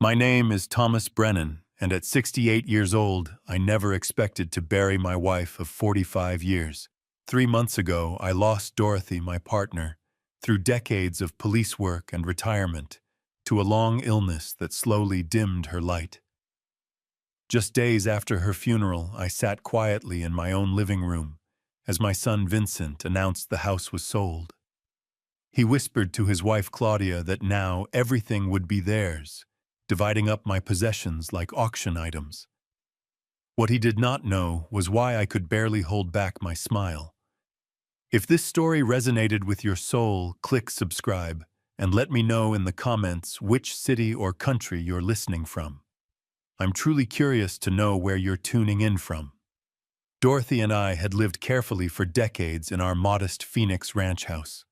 My name is Thomas Brennan, and at 68 years old, I never expected to bury my wife of 45 years. 3 months ago, I lost Dorothy, my partner, through decades of police work and retirement, to a long illness that slowly dimmed her light. Just days after her funeral, I sat quietly in my own living room as my son Vincent announced the house was sold. He whispered to his wife Claudia that now everything would be theirs, dividing up my possessions like auction items. What he did not know was why I could barely hold back my smile. If this story resonated with your soul, click subscribe and let me know in the comments which city or country you're listening from. I'm truly curious to know where you're tuning in from. Dorothy and I had lived carefully for decades in our modest Phoenix ranch house.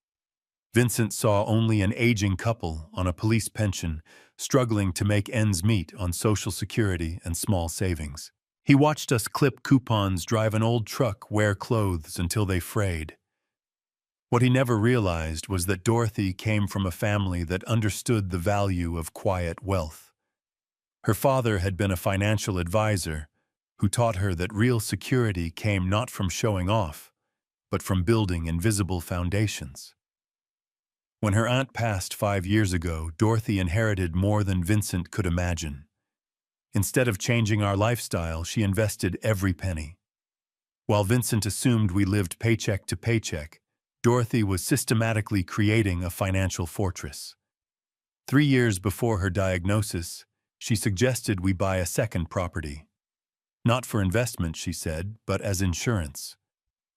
Vincent saw only an aging couple on a police pension, struggling to make ends meet on Social Security and small savings. He watched us clip coupons, drive an old truck, wear clothes until they frayed. What he never realized was that Dorothy came from a family that understood the value of quiet wealth. Her father had been a financial advisor who taught her that real security came not from showing off, but from building invisible foundations. When her aunt passed 5 years ago, Dorothy inherited more than Vincent could imagine. Instead of changing our lifestyle, she invested every penny. While Vincent assumed we lived paycheck to paycheck, Dorothy was systematically creating a financial fortress. 3 years before her diagnosis, she suggested we buy a second property. Not for investment, she said, but as insurance.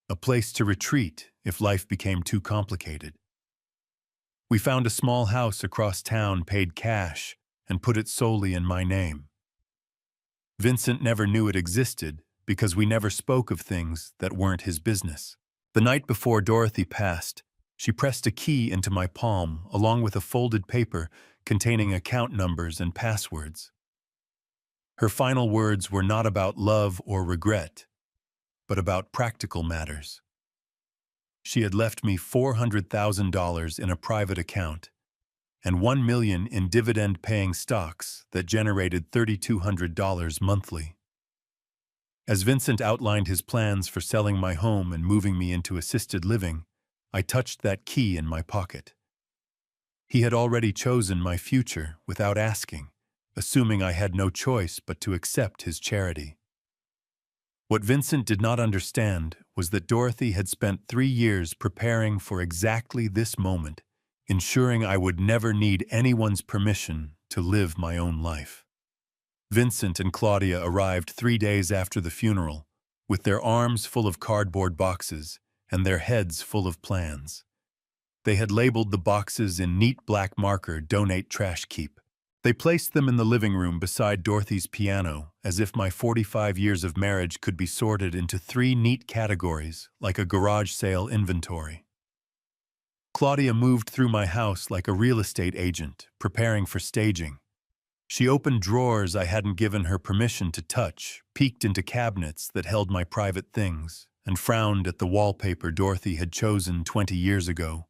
A place to retreat if life became too complicated. We found a small house across town, paid cash, and put it solely in my name. Vincent never knew it existed because we never spoke of things that weren't his business. The night before Dorothy passed, she pressed a key into my palm along with a folded paper containing account numbers and passwords. Her final words were not about love or regret, but about practical matters. She had left me $400,000 in a private account and $1 million in dividend-paying stocks that generated $3,200 monthly. As Vincent outlined his plans for selling my home and moving me into assisted living, I touched that key in my pocket. He had already chosen my future without asking, assuming I had no choice but to accept his charity. What Vincent did not understand was that Dorothy had spent 3 years preparing for exactly this moment, ensuring I would never need anyone's permission to live my own life. Vincent and Claudia arrived 3 days after the funeral, with their arms full of cardboard boxes and their heads full of plans. They had labeled the boxes in neat black marker, "Donate Trash Keep." They placed them in the living room beside Dorothy's piano, as if my 45 years of marriage could be sorted into 3 neat categories, like a garage sale inventory. Claudia moved through my house like a real estate agent, preparing for staging. She opened drawers I hadn't given her permission to touch, peeked into cabinets that held my private things, and frowned at the wallpaper Dorothy had chosen 20 years ago.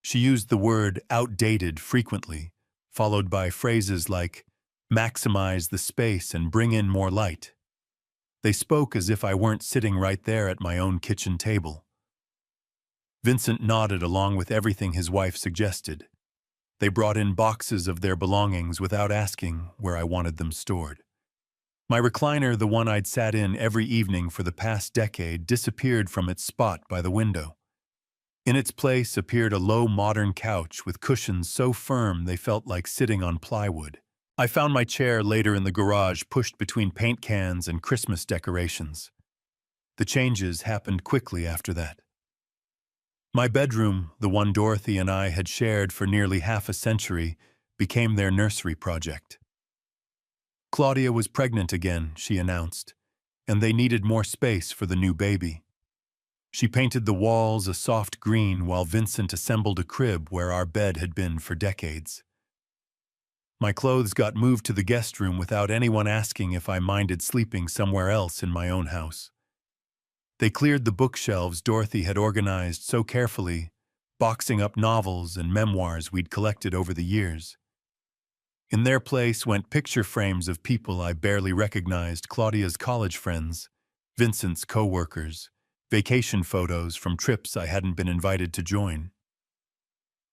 She used the word outdated frequently, followed by phrases like, maximize the space and bring in more light. They spoke as if I weren't sitting right there at my own kitchen table. Vincent nodded along with everything his wife suggested. They brought in boxes of their belongings without asking where I wanted them stored. My recliner, the one I'd sat in every evening for the past decade, disappeared from its spot by the window. In its place appeared a low modern couch with cushions so firm they felt like sitting on plywood. I found my chair later in the garage, pushed between paint cans and Christmas decorations. The changes happened quickly after that. My bedroom, the one Dorothy and I had shared for nearly half a century, became their nursery project. Claudia was pregnant again, she announced, and they needed more space for the new baby. She painted the walls a soft green while Vincent assembled a crib where our bed had been for decades. My clothes got moved to the guest room without anyone asking if I minded sleeping somewhere else in my own house. They cleared the bookshelves Dorothy had organized so carefully, boxing up novels and memoirs we'd collected over the years. In their place went picture frames of people I barely recognized: Claudia's college friends, Vincent's co-workers, vacation photos from trips I hadn't been invited to join.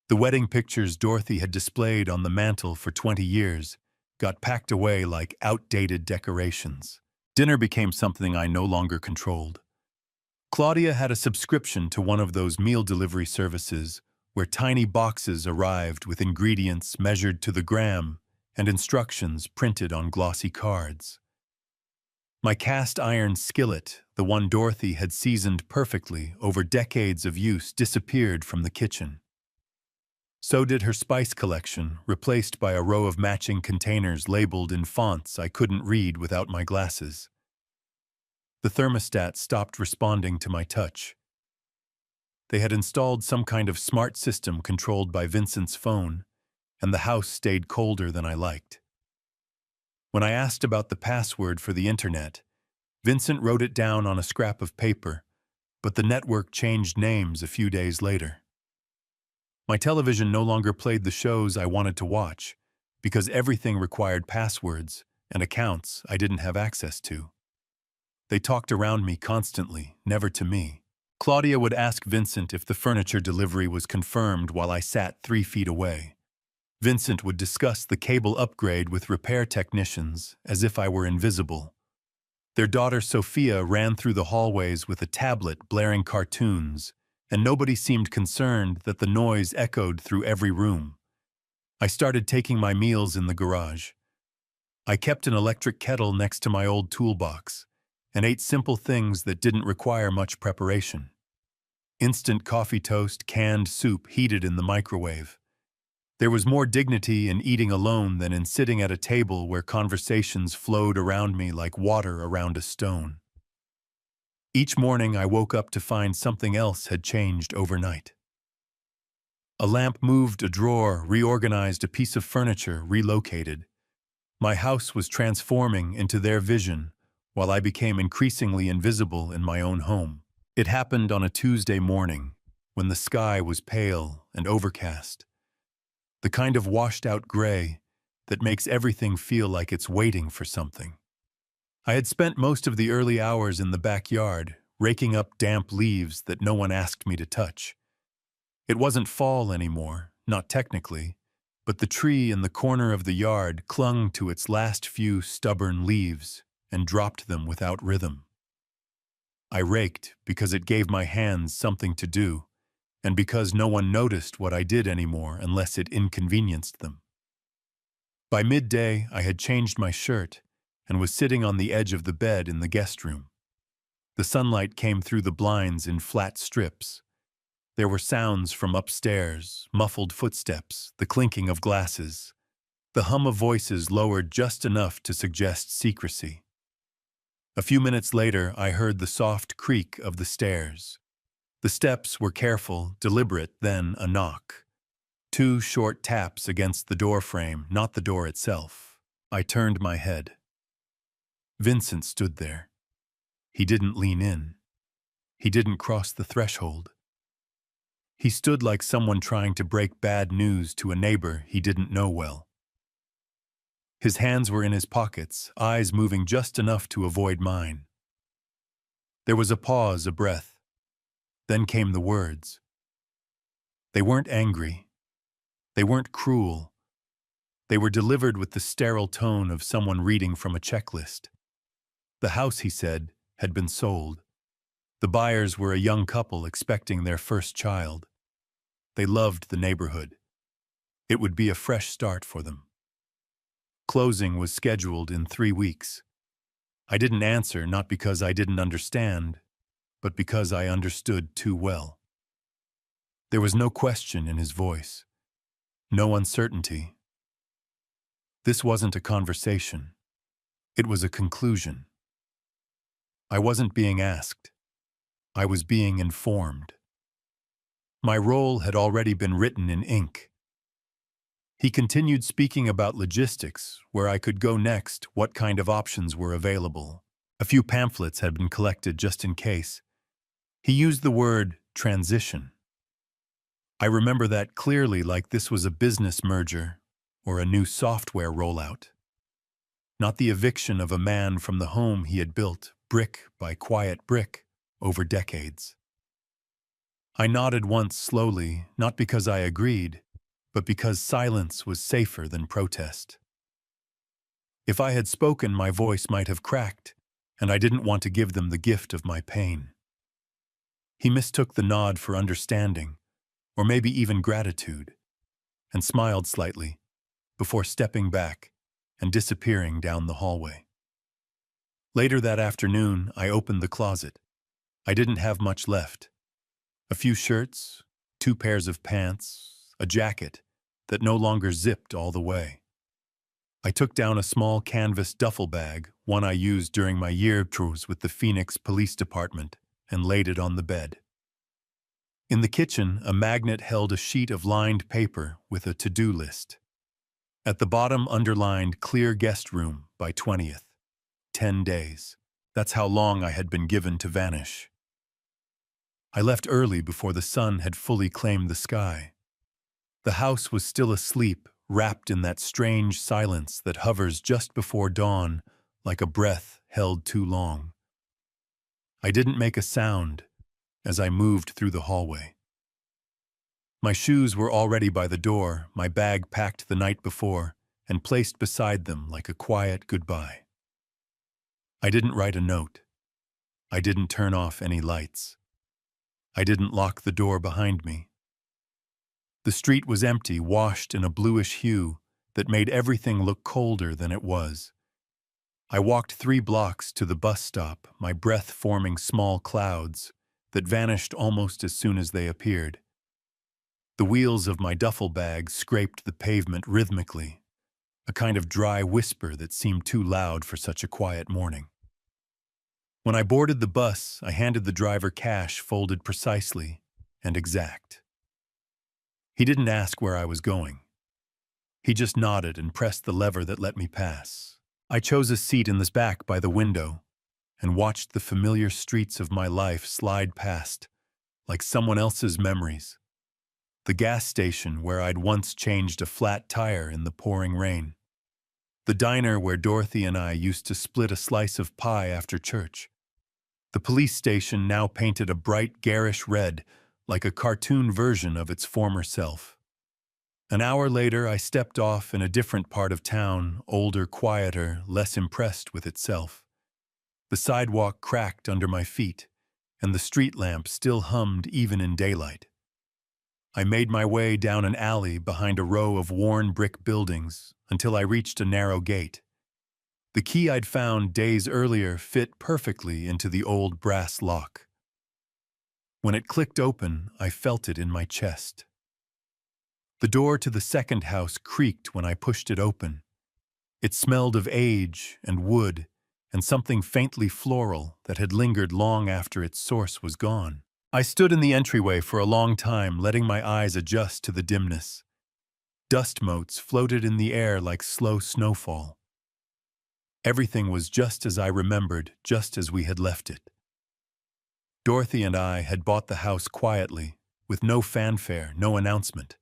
The wedding pictures Dorothy had displayed on the mantel for 20 years got packed away like outdated decorations. Dinner became something I no longer controlled. Claudia had a subscription to one of those meal delivery services where tiny boxes arrived with ingredients measured to the gram and instructions printed on glossy cards. My cast iron skillet, the one Dorothy had seasoned perfectly over decades of use, disappeared from the kitchen. So did her spice collection, replaced by a row of matching containers labeled in fonts I couldn't read without my glasses. The thermostat stopped responding to my touch. They had installed some kind of smart system controlled by Vincent's phone, and the house stayed colder than I liked. When I asked about the password for the internet, Vincent wrote it down on a scrap of paper, but the network changed names a few days later. My television no longer played the shows I wanted to watch because everything required passwords and accounts I didn't have access to. They talked around me constantly, never to me. Claudia would ask Vincent if the furniture delivery was confirmed while I sat 3 feet away. Vincent would discuss the cable upgrade with repair technicians as if I were invisible. Their daughter Sophia ran through the hallways with a tablet blaring cartoons, and nobody seemed concerned that the noise echoed through every room. I started taking my meals in the garage. I kept an electric kettle next to my old toolbox and ate simple things that didn't require much preparation. Instant coffee toast, canned soup heated in the microwave. There was more dignity in eating alone than in sitting at a table where conversations flowed around me like water around a stone. Each morning I woke up to find something else had changed overnight. A lamp moved, a drawer reorganized, a piece of furniture relocated. My house was transforming into their vision, while I became increasingly invisible in my own home. It happened on a Tuesday morning, when the sky was pale and overcast. The kind of washed-out gray that makes everything feel like it's waiting for something. I had spent most of the early hours in the backyard, raking up damp leaves that no one asked me to touch. It wasn't fall anymore, not technically, but the tree in the corner of the yard clung to its last few stubborn leaves and dropped them without rhythm. I raked because it gave my hands something to do, and because no one noticed what I did anymore unless it inconvenienced them. By midday, I had changed my shirt and was sitting on the edge of the bed in the guest room. The sunlight came through the blinds in flat strips. There were sounds from upstairs, muffled footsteps, the clinking of glasses. The hum of voices lowered just enough to suggest secrecy. A few minutes later, I heard the soft creak of the stairs. The steps were careful, deliberate, then a knock. 2 short taps against the door frame, not the door itself. I turned my head. Vincent stood there. He didn't lean in. He didn't cross the threshold. He stood like someone trying to break bad news to a neighbor he didn't know well. His hands were in his pockets, eyes moving just enough to avoid mine. There was a pause, a breath. Then came the words. They weren't angry. They weren't cruel. They were delivered with the sterile tone of someone reading from a checklist. The house, he said, had been sold. The buyers were a young couple expecting their first child. They loved the neighborhood. It would be a fresh start for them. Closing was scheduled in 3 weeks. I didn't answer, not because I didn't understand, but because I understood too well. There was no question in his voice, no uncertainty. This wasn't a conversation. It was a conclusion. I wasn't being asked. I was being informed. My role had already been written in ink. He continued speaking about logistics, where I could go next, what kind of options were available. A few pamphlets had been collected just in case. He used the word transition. I remember that clearly, like this was a business merger or a new software rollout. Not the eviction of a man from the home he had built, brick by quiet brick, over decades. I nodded once slowly, not because I agreed, but because silence was safer than protest. If I had spoken, my voice might have cracked, and I didn't want to give them the gift of my pain. He mistook the nod for understanding, or maybe even gratitude, and smiled slightly, before stepping back and disappearing down the hallway. Later that afternoon, I opened the closet. I didn't have much left. A few shirts, 2 pairs of pants, a jacket that no longer zipped all the way. I took down a small canvas duffel bag, one I used during my year tours with the Phoenix Police Department, and laid it on the bed. In the kitchen, a magnet held a sheet of lined paper with a to-do list. At the bottom, underlined "Clear guest room by 20th. 10 days. That's how long I had been given to vanish. I left early before the sun had fully claimed the sky. The house was still asleep, wrapped in that strange silence that hovers just before dawn, like a breath held too long. I didn't make a sound as I moved through the hallway. My shoes were already by the door, my bag packed the night before, and placed beside them like a quiet goodbye. I didn't write a note. I didn't turn off any lights. I didn't lock the door behind me. The street was empty, washed in a bluish hue that made everything look colder than it was. I walked 3 blocks to the bus stop, my breath forming small clouds that vanished almost as soon as they appeared. The wheels of my duffel bag scraped the pavement rhythmically, a kind of dry whisper that seemed too loud for such a quiet morning. When I boarded the bus, I handed the driver cash folded precisely and exact. He didn't ask where I was going. He just nodded and pressed the lever that let me pass. I chose a seat in the back by the window and watched the familiar streets of my life slide past, like someone else's memories. The gas station where I'd once changed a flat tire in the pouring rain. The diner where Dorothy and I used to split a slice of pie after church. The police station now painted a bright garish red, like a cartoon version of its former self. An hour later, I stepped off in a different part of town, older, quieter, less impressed with itself. The sidewalk cracked under my feet, and the street lamp still hummed even in daylight. I made my way down an alley behind a row of worn brick buildings until I reached a narrow gate. The key I'd found days earlier fit perfectly into the old brass lock. When it clicked open, I felt it in my chest. The door to the second house creaked when I pushed it open. It smelled of age and wood and something faintly floral that had lingered long after its source was gone. I stood in the entryway for a long time, letting my eyes adjust to the dimness. Dust motes floated in the air like slow snowfall. Everything was just as I remembered, just as we had left it. Dorothy and I had bought the house quietly, with no fanfare, no announcement.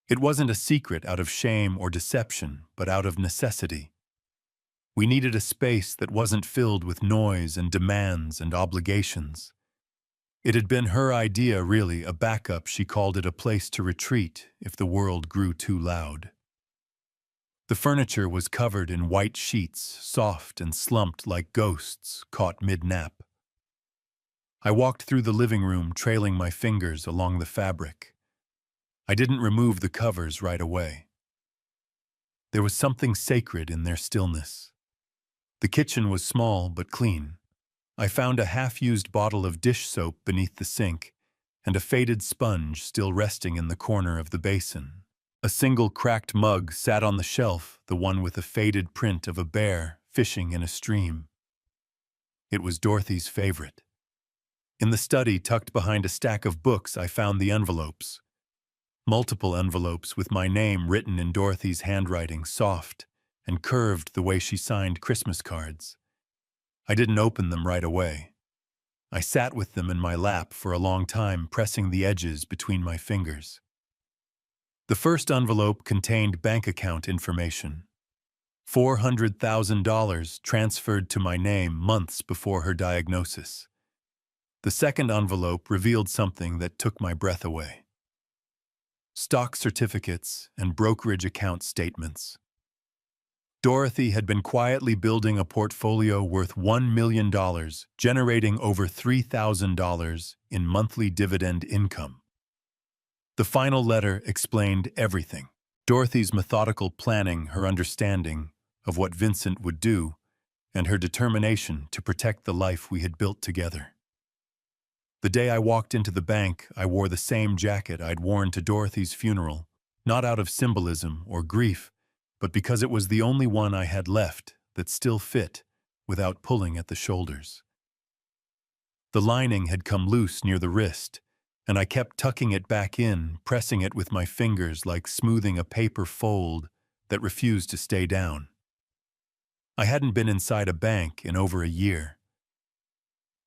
It wasn't a secret out of shame or deception, but out of necessity. We needed a space that wasn't filled with noise and demands and obligations. It had been her idea, really, a backup. She called it a place to retreat if the world grew too loud. The furniture was covered in white sheets, soft and slumped like ghosts caught mid-nap. I walked through the living room, trailing my fingers along the fabric. I didn't remove the covers right away. There was something sacred in their stillness. The kitchen was small but clean. I found a half-used bottle of dish soap beneath the sink and a faded sponge still resting in the corner of the basin. A single cracked mug sat on the shelf, the one with a faded print of a bear fishing in a stream. It was Dorothy's favorite. In the study, tucked behind a stack of books, I found the envelopes. Multiple envelopes with my name written in Dorothy's handwriting, soft and curved the way she signed Christmas cards. I didn't open them right away. I sat with them in my lap for a long time, pressing the edges between my fingers. The first envelope contained bank account information. $400,000 transferred to my name months before her diagnosis. The second envelope revealed something that took my breath away. Stock certificates and brokerage account statements. Dorothy had been quietly building a portfolio worth $1 million, generating over $3,000 in monthly dividend income. The final letter explained everything. Dorothy's methodical planning, her understanding of what Vincent would do, and her determination to protect the life we had built together. The day I walked into the bank, I wore the same jacket I'd worn to Dorothy's funeral, not out of symbolism or grief, but because it was the only one I had left that still fit without pulling at the shoulders. The lining had come loose near the wrist, and I kept tucking it back in, pressing it with my fingers like smoothing a paper fold that refused to stay down. I hadn't been inside a bank in over a year.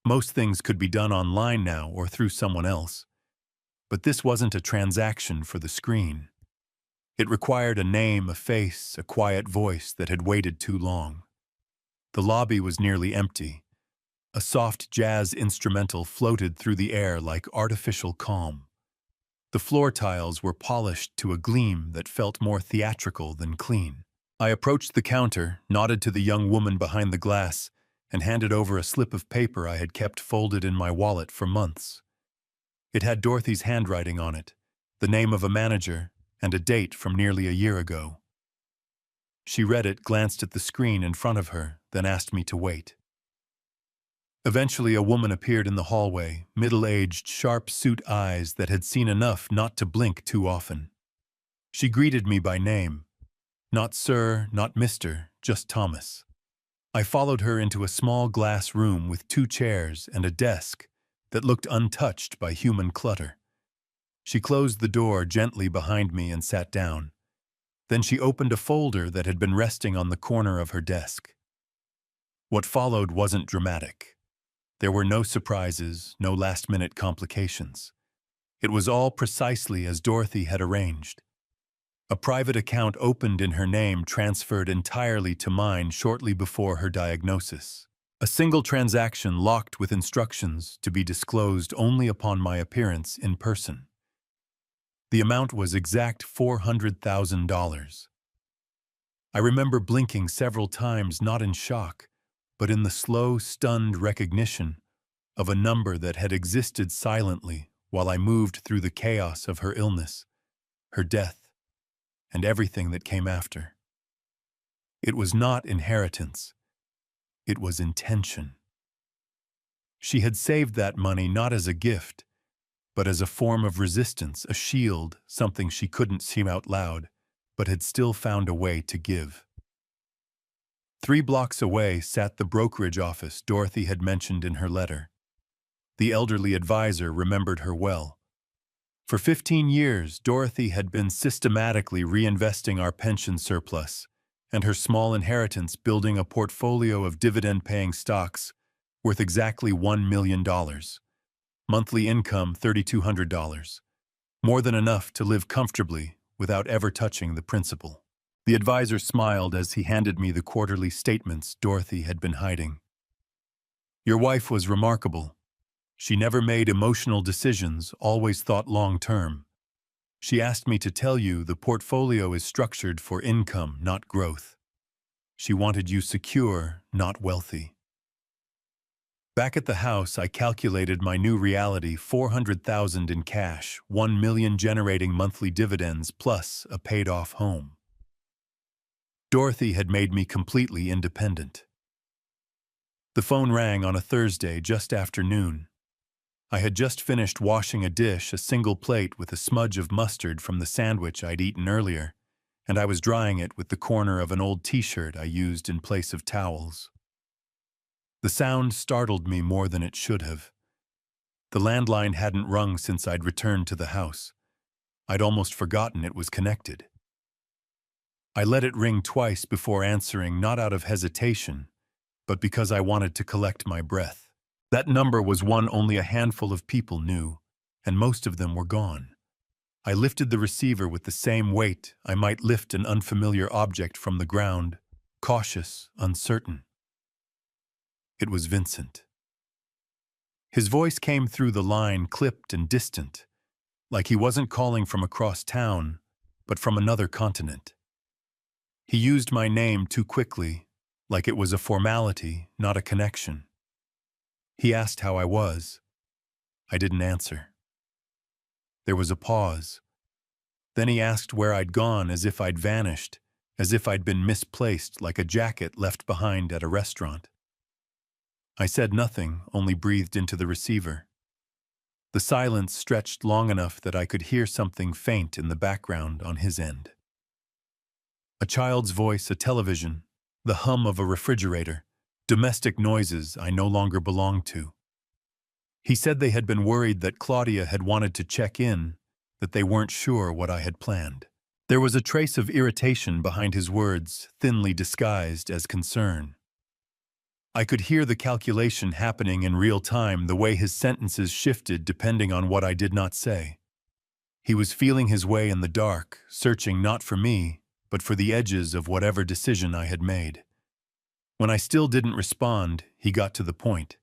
Most things could be done online now or through someone else, but this wasn't a transaction for the screen. It required a name, a face, a quiet voice that had waited too long. The lobby was nearly empty. A soft jazz instrumental floated through the air like artificial calm. The floor tiles were polished to a gleam that felt more theatrical than clean. I approached the counter, nodded to the young woman behind the glass, and handed over a slip of paper I had kept folded in my wallet for months. It had Dorothy's handwriting on it, the name of a manager, and a date from nearly a year ago. She read it, glanced at the screen in front of her, then asked me to wait. Eventually, a woman appeared in the hallway, middle-aged, sharp suit eyes that had seen enough not to blink too often. She greeted me by name. Not Sir, not Mr., just Thomas. I followed her into a small glass room with 2 chairs and a desk that looked untouched by human clutter. She closed the door gently behind me and sat down. Then she opened a folder that had been resting on the corner of her desk. What followed wasn't dramatic. There were no surprises, no last-minute complications. It was all precisely as Dorothy had arranged. A private account opened in her name transferred entirely to mine shortly before her diagnosis. A single transaction locked with instructions to be disclosed only upon my appearance in person. The amount was exact $400,000. I remember blinking several times, not in shock, but in the slow, stunned recognition of a number that had existed silently while I moved through the chaos of her illness, her death, and everything that came after. It was not inheritance. It was intention. She had saved that money not as a gift, but as a form of resistance, a shield, something she couldn't see out loud, but had still found a way to give. 3 blocks away sat the brokerage office Dorothy had mentioned in her letter. The elderly advisor remembered her well. For 15 years, Dorothy had been systematically reinvesting our pension surplus and her small inheritance, building a portfolio of dividend-paying stocks worth exactly $1 million. Monthly income $3,200. More than enough to live comfortably without ever touching the principal. The advisor smiled as he handed me the quarterly statements Dorothy had been hiding. Your wife was remarkable. She never made emotional decisions, always thought long-term. She asked me to tell you the portfolio is structured for income, not growth. She wanted you secure, not wealthy. Back at the house, I calculated my new reality: $400,000 in cash, $1 million generating monthly dividends, plus a paid-off home. Dorothy had made me completely independent. The phone rang on a Thursday just after noon. I had just finished washing a dish, a single plate with a smudge of mustard from the sandwich I'd eaten earlier, and I was drying it with the corner of an old t-shirt I used in place of towels. The sound startled me more than it should have. The landline hadn't rung since I'd returned to the house. I'd almost forgotten it was connected. I let it ring twice before answering, not out of hesitation, but because I wanted to collect my breath. That number was one only a handful of people knew, and most of them were gone. I lifted the receiver with the same weight I might lift an unfamiliar object from the ground, cautious, uncertain. It was Vincent. His voice came through the line, clipped and distant, like he wasn't calling from across town, but from another continent. He used my name too quickly, like it was a formality, not a connection. He asked how I was. I didn't answer. There was a pause. Then he asked where I'd gone, as if I'd vanished, as if I'd been misplaced like a jacket left behind at a restaurant. I said nothing, only breathed into the receiver. The silence stretched long enough that I could hear something faint in the background on his end. A child's voice, a television, the hum of a refrigerator, domestic noises I no longer belonged to. He said they had been worried that Claudia had wanted to check in, that they weren't sure what I had planned. There was a trace of irritation behind his words, thinly disguised as concern. I could hear the calculation happening in real time, the way his sentences shifted depending on what I did not say. He was feeling his way in the dark, searching not for me, but for the edges of whatever decision I had made. When I still didn't respond, he got to the point.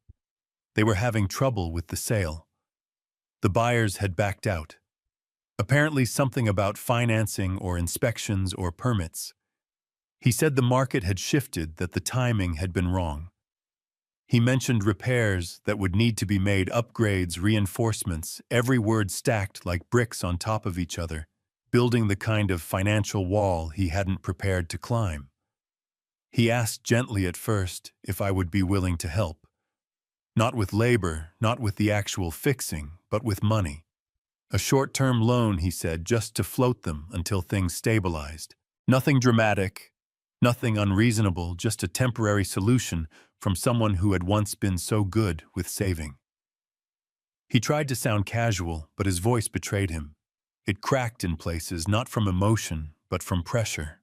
They were having trouble with the sale. The buyers had backed out. Apparently something about financing or inspections or permits. He said the market had shifted, that the timing had been wrong. He mentioned repairs that would need to be made, upgrades, reinforcements, every word stacked like bricks on top of each other, building the kind of financial wall he hadn't prepared to climb. He asked gently at first if I would be willing to help. Not with labor, not with the actual fixing, but with money. A short-term loan, he said, just to float them until things stabilized. Nothing dramatic, nothing unreasonable, just a temporary solution from someone who had once been so good with saving. He tried to sound casual, but his voice betrayed him. It cracked in places, not from emotion, but from pressure.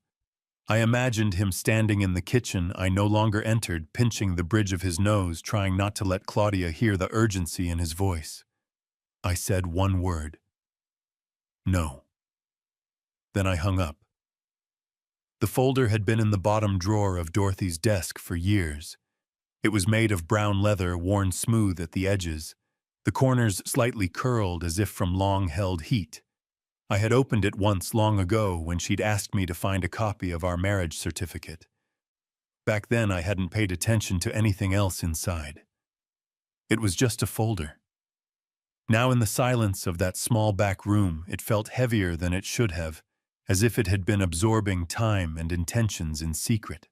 I imagined him standing in the kitchen I no longer entered, pinching the bridge of his nose, trying not to let Claudia hear the urgency in his voice. I said one word. No. Then I hung up. The folder had been in the bottom drawer of Dorothy's desk for years. It was made of brown leather, worn smooth at the edges, the corners slightly curled as if from long-held heat. I had opened it once long ago when she'd asked me to find a copy of our marriage certificate. Back then I hadn't paid attention to anything else inside. It was just a folder. Now in the silence of that small back room, it felt heavier than it should have, as if it had been absorbing time and intentions in secret.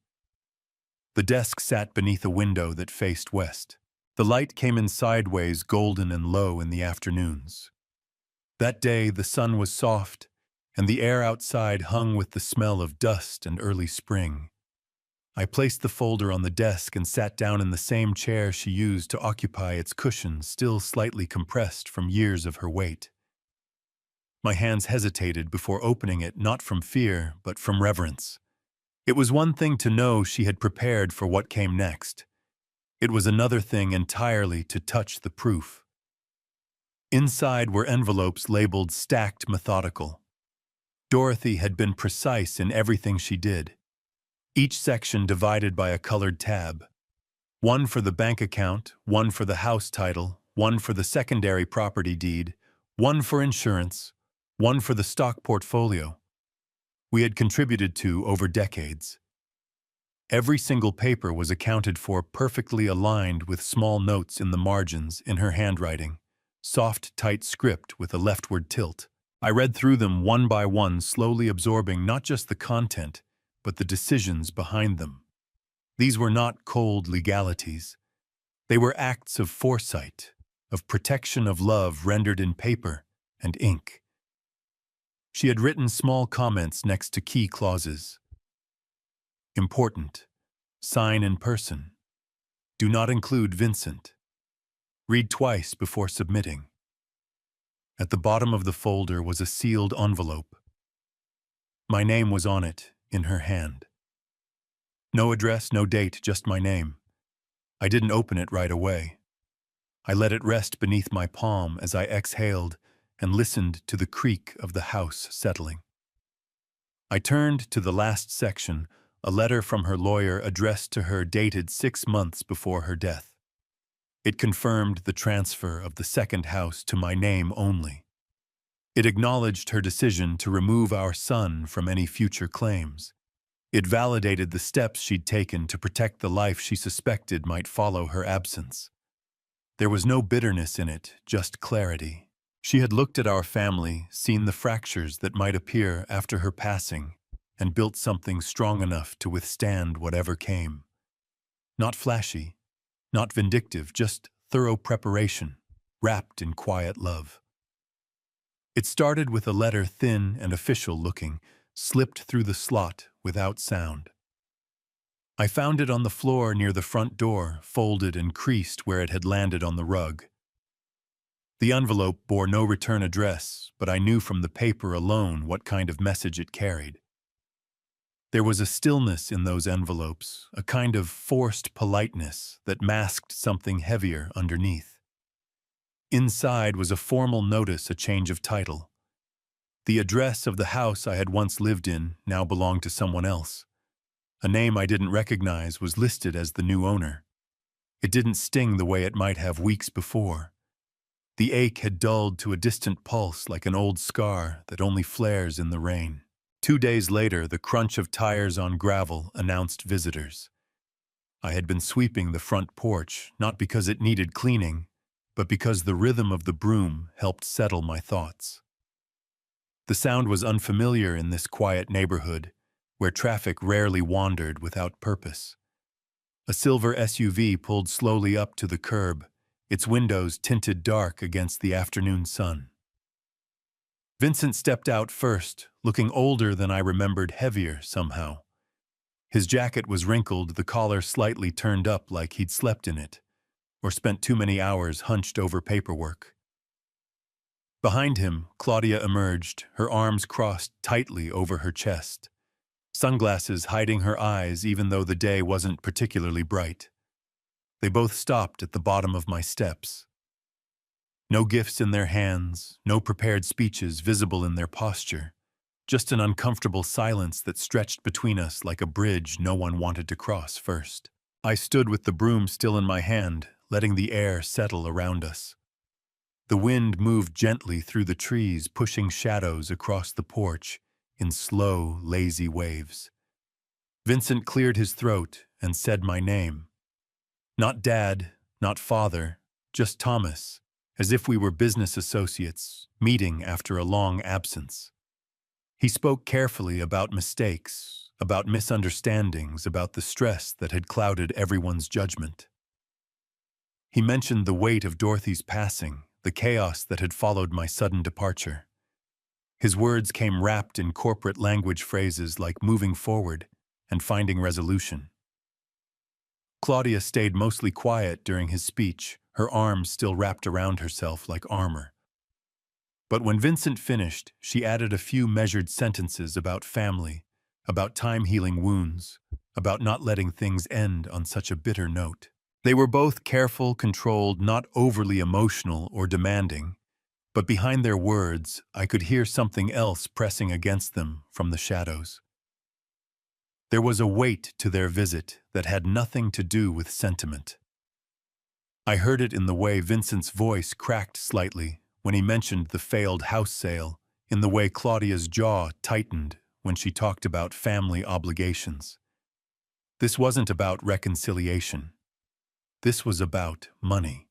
The desk sat beneath a window that faced west. The light came in sideways, golden and low in the afternoons. That day the sun was soft, and the air outside hung with the smell of dust and early spring. I placed the folder on the desk and sat down in the same chair she used to occupy its cushion, still slightly compressed from years of her weight. My hands hesitated before opening it, not from fear, but from reverence. It was one thing to know she had prepared for what came next. It was another thing entirely to touch the proof. Inside were envelopes labeled stacked, methodical. Dorothy had been precise in everything she did. Each section divided by a colored tab. One for the bank account, one for the house title, one for the secondary property deed, one for insurance, one for the stock portfolio we had contributed to over decades. Every single paper was accounted for, perfectly aligned, with small notes in the margins in her handwriting, soft, tight script with a leftward tilt. I read through them one by one, slowly absorbing not just the content, but the decisions behind them. These were not cold legalities. They were acts of foresight, of protection, of love rendered in paper and ink. She had written small comments next to key clauses. Important. Sign in person. Do not include Vincent. Read twice before submitting. At the bottom of the folder was a sealed envelope. My name was on it, in her hand. No address, no date, just my name. I didn't open it right away. I let it rest beneath my palm as I exhaled, and listened to the creak of the house settling. I turned to the last section, a letter from her lawyer addressed to her dated 6 months before her death. It confirmed the transfer of the second house to my name only. It acknowledged her decision to remove our son from any future claims. It validated the steps she'd taken to protect the life she suspected might follow her absence. There was no bitterness in it, just clarity. She had looked at our family, seen the fractures that might appear after her passing, and built something strong enough to withstand whatever came. Not flashy, not vindictive, just thorough preparation, wrapped in quiet love. It started with a letter thin and official-looking, slipped through the slot without sound. I found it on the floor near the front door, folded and creased where it had landed on the rug. The envelope bore no return address, but I knew from the paper alone what kind of message it carried. There was a stillness in those envelopes, a kind of forced politeness that masked something heavier underneath. Inside was a formal notice, a change of title. The address of the house I had once lived in now belonged to someone else. A name I didn't recognize was listed as the new owner. It didn't sting the way it might have weeks before. The ache had dulled to a distant pulse like an old scar that only flares in the rain. 2 days later, the crunch of tires on gravel announced visitors. I had been sweeping the front porch, not because it needed cleaning, but because the rhythm of the broom helped settle my thoughts. The sound was unfamiliar in this quiet neighborhood, where traffic rarely wandered without purpose. A silver SUV pulled slowly up to the curb, its windows tinted dark against the afternoon sun. Vincent stepped out first, looking older than I remembered, heavier somehow. His jacket was wrinkled, the collar slightly turned up like he'd slept in it, or spent too many hours hunched over paperwork. Behind him, Claudia emerged, her arms crossed tightly over her chest, sunglasses hiding her eyes even though the day wasn't particularly bright. They both stopped at the bottom of my steps. No gifts in their hands, no prepared speeches visible in their posture, just an uncomfortable silence that stretched between us like a bridge no one wanted to cross first. I stood with the broom still in my hand, letting the air settle around us. The wind moved gently through the trees, pushing shadows across the porch in slow, lazy waves. Vincent cleared his throat and said my name. Not Dad, not Father, just Thomas, as if we were business associates, meeting after a long absence. He spoke carefully about mistakes, about misunderstandings, about the stress that had clouded everyone's judgment. He mentioned the weight of Dorothy's passing, the chaos that had followed my sudden departure. His words came wrapped in corporate language phrases like moving forward and finding resolution. Claudia stayed mostly quiet during his speech, her arms still wrapped around herself like armor. But when Vincent finished, she added a few measured sentences about family, about time healing wounds, about not letting things end on such a bitter note. They were both careful, controlled, not overly emotional or demanding, but behind their words, I could hear something else pressing against them from the shadows. There was a weight to their visit that had nothing to do with sentiment. I heard it in the way Vincent's voice cracked slightly when he mentioned the failed house sale, in the way Claudia's jaw tightened when she talked about family obligations. This wasn't about reconciliation. This was about money.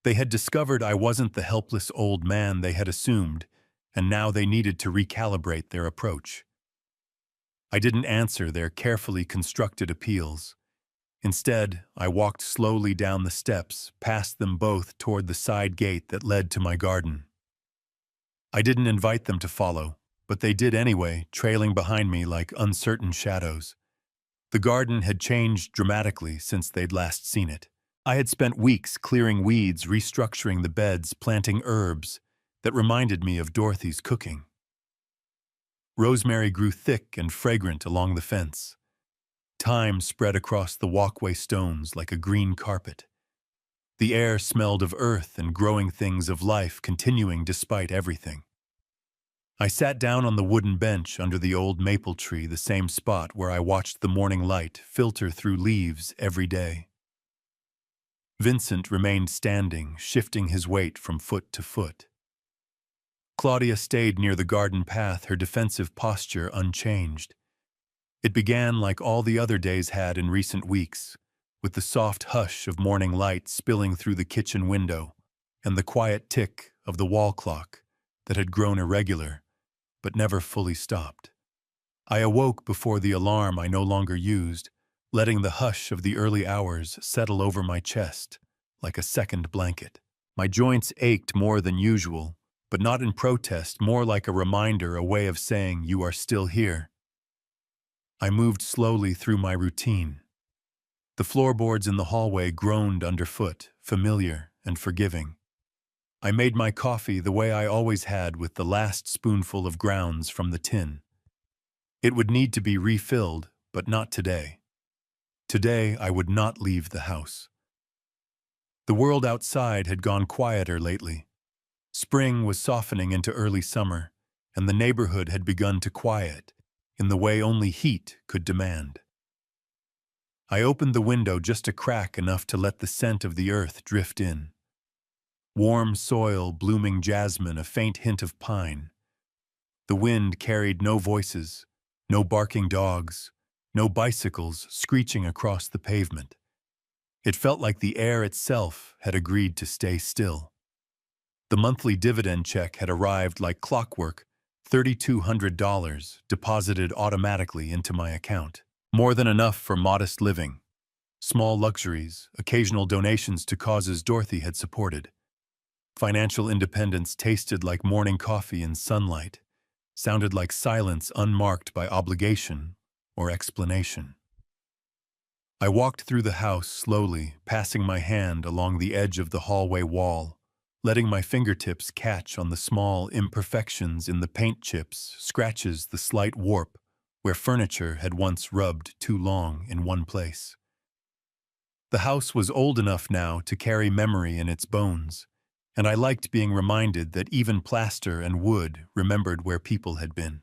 They had discovered I wasn't the helpless old man they had assumed, and now they needed to recalibrate their approach. I didn't answer their carefully constructed appeals. Instead, I walked slowly down the steps, past them both toward the side gate that led to my garden. I didn't invite them to follow, but they did anyway, trailing behind me like uncertain shadows. The garden had changed dramatically since they'd last seen it. I had spent weeks clearing weeds, restructuring the beds, planting herbs that reminded me of Dorothy's cooking. Rosemary grew thick and fragrant along the fence. Thyme spread across the walkway stones like a green carpet. The air smelled of earth and growing things of life continuing despite everything. I sat down on the wooden bench under the old maple tree, the same spot where I watched the morning light filter through leaves every day. Vincent remained standing, shifting his weight from foot to foot. Claudia stayed near the garden path, her defensive posture unchanged. It began like all the other days had in recent weeks, with the soft hush of morning light spilling through the kitchen window and the quiet tick of the wall clock that had grown irregular but never fully stopped. I awoke before the alarm I no longer used, letting the hush of the early hours settle over my chest like a second blanket. My joints ached more than usual, but not in protest, more like a reminder, a way of saying, "You are still here." I moved slowly through my routine. The floorboards in the hallway groaned underfoot, familiar and forgiving. I made my coffee the way I always had, with the last spoonful of grounds from the tin. It would need to be refilled, but not today. Today I would not leave the house. The world outside had gone quieter lately. Spring was softening into early summer, and the neighborhood had begun to quiet in the way only heat could demand. I opened the window just a crack enough to let the scent of the earth drift in. Warm soil, blooming jasmine, a faint hint of pine. The wind carried no voices, no barking dogs, no bicycles screeching across the pavement. It felt like the air itself had agreed to stay still. The monthly dividend check had arrived like clockwork, $3,200 deposited automatically into my account. More than enough for modest living, small luxuries, occasional donations to causes Dorothy had supported. Financial independence tasted like morning coffee in sunlight, sounded like silence unmarked by obligation or explanation. I walked through the house slowly, passing my hand along the edge of the hallway wall, letting my fingertips catch on the small imperfections in the paint chips, scratches, the slight warp where furniture had once rubbed too long in one place. The house was old enough now to carry memory in its bones, and I liked being reminded that even plaster and wood remembered where people had been.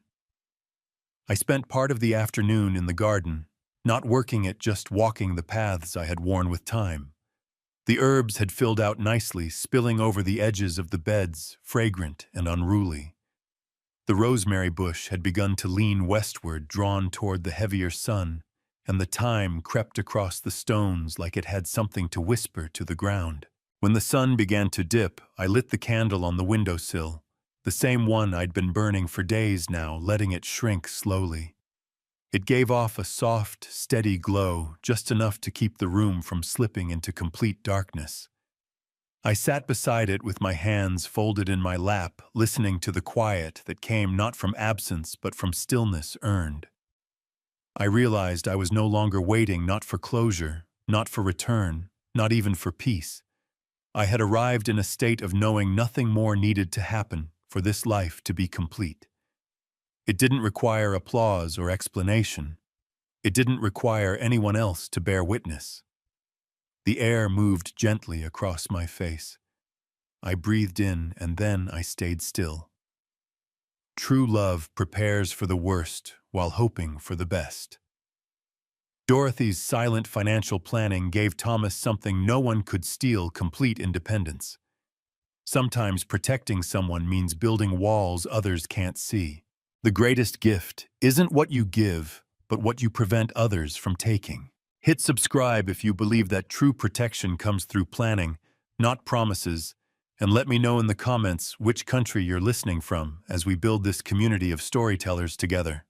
I spent part of the afternoon in the garden, not working at just walking the paths I had worn with time. The herbs had filled out nicely, spilling over the edges of the beds, fragrant and unruly. The rosemary bush had begun to lean westward, drawn toward the heavier sun, and the thyme crept across the stones like it had something to whisper to the ground. When the sun began to dip, I lit the candle on the windowsill, the same one I'd been burning for days now, letting it shrink slowly. It gave off a soft, steady glow, just enough to keep the room from slipping into complete darkness. I sat beside it with my hands folded in my lap, listening to the quiet that came not from absence but from stillness earned. I realized I was no longer waiting, not for closure, not for return, not even for peace. I had arrived in a state of knowing nothing more needed to happen for this life to be complete. It didn't require applause or explanation. It didn't require anyone else to bear witness. The air moved gently across my face. I breathed in, and then I stayed still. True love prepares for the worst while hoping for the best. Dorothy's silent financial planning gave Thomas something no one could steal: complete independence. Sometimes protecting someone means building walls others can't see. The greatest gift isn't what you give, but what you prevent others from taking. Hit subscribe if you believe that true protection comes through planning, not promises, and let me know in the comments which country you're listening from as we build this community of storytellers together.